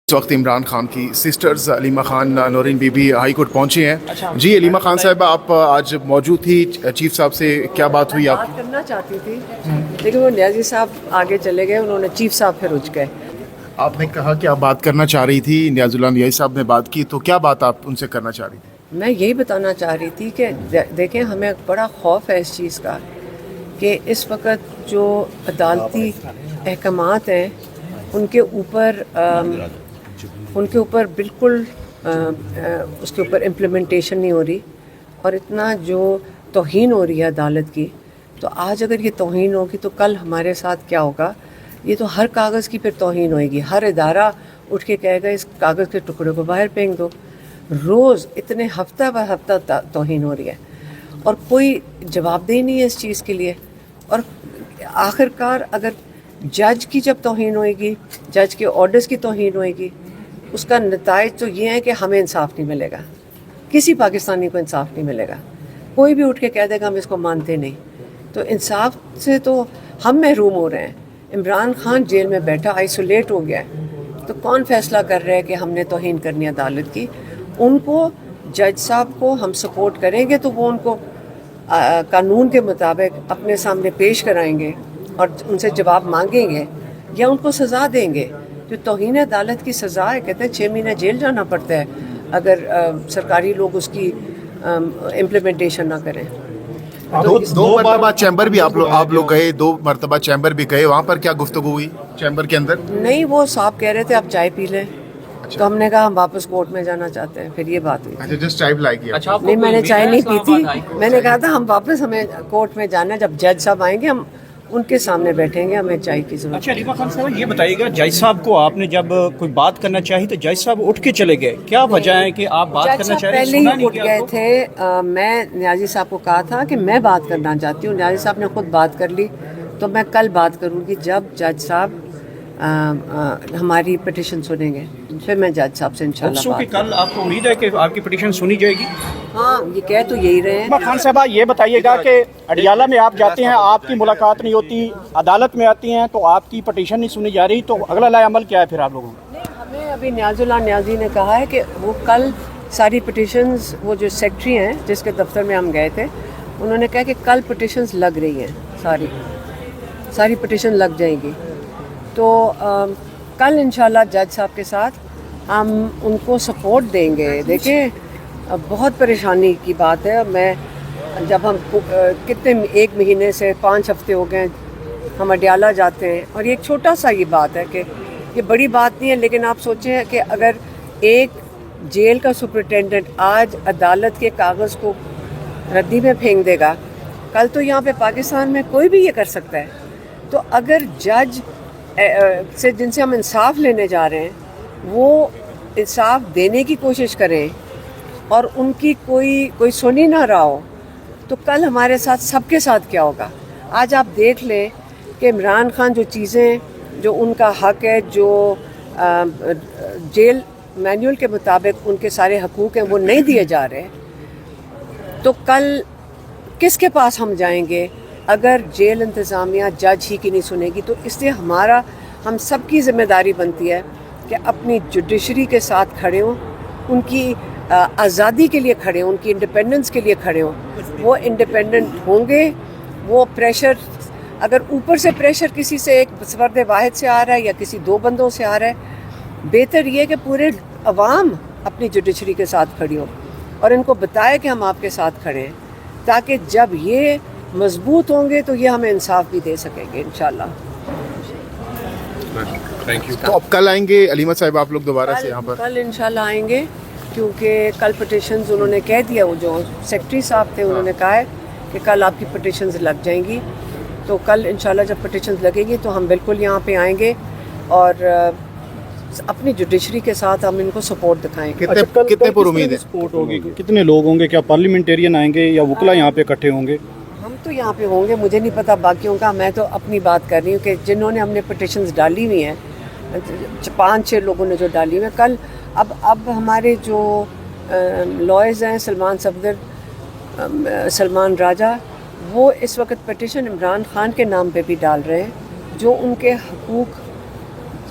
اس وقت عمران خان کی sisters Aleema Khan Noreen Bibi high court پہنچی ہیں. جی علیمہ خان صاحبہ آپ آج موجود تھی چیف صاحب سے, کیا بات ہوئی آپ کی؟ بات کرنا چاہتی تھی لیکن وہ نیازی صاحب آگے چلے گئے, انہوں نے چیف صاحب پھر رک گئے. آپ نے کہا کہ آپ بات کرنا چاہ رہی تھی, نیاز اللہ نیازی صاحب نے بات کی, تو کیا بات آپ ان سے کرنا چاہ رہی تھی؟ میں یہی بتانا چاہ رہی تھی کہ دیکھیں ہمیں بڑا خوف ہے اس چیز کا کہ اس وقت جو عدالتی احکامات ہیں ان کے اوپر بالکل اس کے اوپر امپلیمنٹیشن نہیں ہو رہی, اور اتنا جو توہین ہو رہی ہے عدالت کی. تو آج اگر یہ توہین ہوگی تو کل ہمارے ساتھ کیا ہوگا؟ یہ تو ہر کاغذ کی پھر توہین ہوئے گی. ہر ادارہ اٹھ کے کہے گا اس کاغذ کے ٹکڑے کو باہر پھینک دو. روز اتنے ہفتہ بہ ہفتہ توہین ہو رہی ہے اور کوئی جواب دہی نہیں ہے اس چیز کے لیے. اور آخر کار اگر جج کی جب توہین ہوئے گی, جج کے آرڈرز کی توہین ہوئے گی, اس کا نتائج تو یہ ہے کہ ہمیں انصاف نہیں ملے گا, کسی پاکستانی کو انصاف نہیں ملے گا. کوئی بھی اٹھ کے کہہ دے گا ہم اس کو مانتے نہیں. تو انصاف سے تو ہم محروم ہو رہے ہیں. عمران خان جیل میں بیٹھا آئسولیٹ ہو گیا ہے, تو کون فیصلہ کر رہا ہے کہ ہم نے توہین کرنی ہے عدالت کی؟ ان کو جج صاحب کو ہم سپورٹ کریں گے تو وہ ان کو قانون کے مطابق اپنے سامنے پیش کرائیں گے اور ان سے جواب مانگیں گے یا ان کو سزا دیں گے. جو توہین عدالت کی سزا ہے, کہتے ہیں 6 مہینے جیل جانا پڑتا ہے اگر سرکاری لوگ اس کی امپلیمنٹیشن نہ کریں. دو مرتبہ چیمبر بھی آپ لوگ گئے, 2 مرتبہ چیمبر بھی گئے, وہاں پر کیا گفتگو ہوئی چیمبر کے اندر؟ نہیں, وہ صاحب کہہ رہے تھے آپ چائے پی لیں, تو ہم نے کہا ہم واپس کورٹ میں جانا چاہتے ہیں. پھر یہ بات ہوئی. اچھا, جسٹ چائے پلائی کی؟ نہیں, میں نے چائے نہیں پی تھی. میں نے کہا تھا ہم واپس ہمیں کورٹ میں جانا ہے, جب جج صاحب آئیں گے ہم ان کے سامنے بیٹھیں گے, ہمیں چائے کی ضرورت. اچھا علیمہ خان صاحب یہ بتائیے گا, جج صاحب کو آپ نے جب کوئی بات کرنا چاہی تو جج صاحب اٹھ کے چلے گئے, کیا وجہ ہے کہ آپ بات کرنا چاہ رہے ہیں؟ پہلے ہی اٹھ گئے تھے. میں نیازی صاحب کو کہا تھا کہ میں بات کرنا چاہتی ہوں. نیازی صاحب نے خود بات کر لی, تو میں کل بات کروں گی جب جج صاحب ہماری پٹیشن سنیں گے, پھر میں جج صاحب سے انشاءاللہ بات. کل آپ کو امید ہے کہ آپ کی پٹیشن سنی جائے گی؟ ہاں, یہ کہہ تو یہی رہے ہیں. علیمہ خان صاحبہ یہ بتائیے گا کہ اڈیالہ میں آپ جاتے ہیں, آپ کی ملاقات نہیں ہوتی, عدالت میں آتی ہیں تو آپ کی پٹیشن نہیں سنی جا رہی, تو اگلا لائے عمل کیا ہے پھر آپ لوگوں کا؟ نہیں, ہمیں ابھی نیاز اللہ نیازی نے کہا ہے کہ وہ کل ساری پٹیشنز, وہ جو سیکٹری ہیں جس کے دفتر میں ہم گئے تھے, انہوں نے کہا کہ کل پٹیشنز لگ رہی ہیں, ساری پٹیشن لگ جائیں گی. تو کل انشاءاللہ جج صاحب کے ساتھ ہم ان کو سپورٹ دیں گے. دیکھیں بہت پریشانی کی بات ہے. میں جب ہم کتنے 1 مہینے سے 5 ہفتے ہو گئے ہم اڈیالہ جاتے ہیں, اور یہ ایک چھوٹا سا یہ بات ہے کہ یہ بڑی بات نہیں ہے, لیکن آپ سوچیں کہ اگر ایک جیل کا سپرنٹینڈنٹ آج عدالت کے کاغذ کو ردی میں پھینک دے گا, کل تو یہاں پہ پاکستان میں کوئی بھی یہ کر سکتا ہے. تو اگر جج سے جن سے ہم انصاف لینے جا رہے ہیں وہ انصاف دینے کی کوشش کریں اور ان کی کوئی سن ہی نہ رہا ہو, تو کل ہمارے ساتھ سب کے ساتھ کیا ہوگا؟ آج آپ دیکھ لیں کہ عمران خان جو چیزیں جو ان کا حق ہے, جو جیل مینول کے مطابق ان کے سارے حقوق ہیں وہ نہیں دیے جا رہے, تو کل کس کے پاس ہم جائیں گے اگر جیل انتظامیہ جج ہی کی نہیں سنے گی؟ تو اس لیے ہم سب کی ذمہ داری بنتی ہے کہ اپنی جوڈیشری کے ساتھ کھڑے ہوں, ان کی آزادی کے لیے کھڑے ہوں, ان کی انڈیپینڈنس کے لیے کھڑے ہوں. وہ انڈیپینڈنٹ ہوں گے. وہ پریشر, اگر اوپر سے پریشر کسی سے ایک فرد واحد سے آ رہا ہے یا کسی 2 بندوں سے آ رہا ہے, بہتر یہ کہ پورے عوام اپنی جوڈیشری کے ساتھ کھڑی ہو اور ان کو بتائے کہ ہم آپ کے ساتھ کھڑے ہیں, تاکہ جب یہ مضبوط ہوں گے تو یہ ہمیں انصاف بھی دے سکیں گے انشاءاللہ. Thank you. تو اب کل آئیں گے علیمہ صاحب آپ لوگ دوبارہ سے یہاں پر؟ کل انشاءاللہ آئیں گے, کیونکہ کل پٹیشنز انہوں نے کہہ دیا, وہ جو سیکرٹری صاحب تھے انہوں نے کہا ہے کہ کل آپ کی پٹیشنز لگ جائیں گی. تو کل انشاءاللہ جب پٹیشنز لگیں گی تو ہم بالکل یہاں پہ آئیں گے اور اپنی جوڈیشری کے ساتھ ہم ان کو سپورٹ دکھائیں گے. کتنے پر امید ہے سپورٹ ہوگی؟ کتنے لوگ ہوں گے؟ کیا پارلیمنٹیرین آئیں گے یا وکلا یہاں پہ اکٹھے ہوں گے؟ ہم تو یہاں پہ ہوں گے, مجھے نہیں پتا باقیوں کا. میں تو اپنی بات کر رہی ہوں کہ جنہوں نے ہم نے پٹیشنز ڈالی ہوئی ہیں, 5-6 لوگوں نے جو ڈالی ہوئی ہیں, کل اب ہمارے جو لائرز ہیں, سلمان صفدر, سلمان راجہ, وہ اس وقت پٹیشن عمران خان کے نام پہ بھی ڈال رہے ہیں, جو ان کے حقوق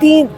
3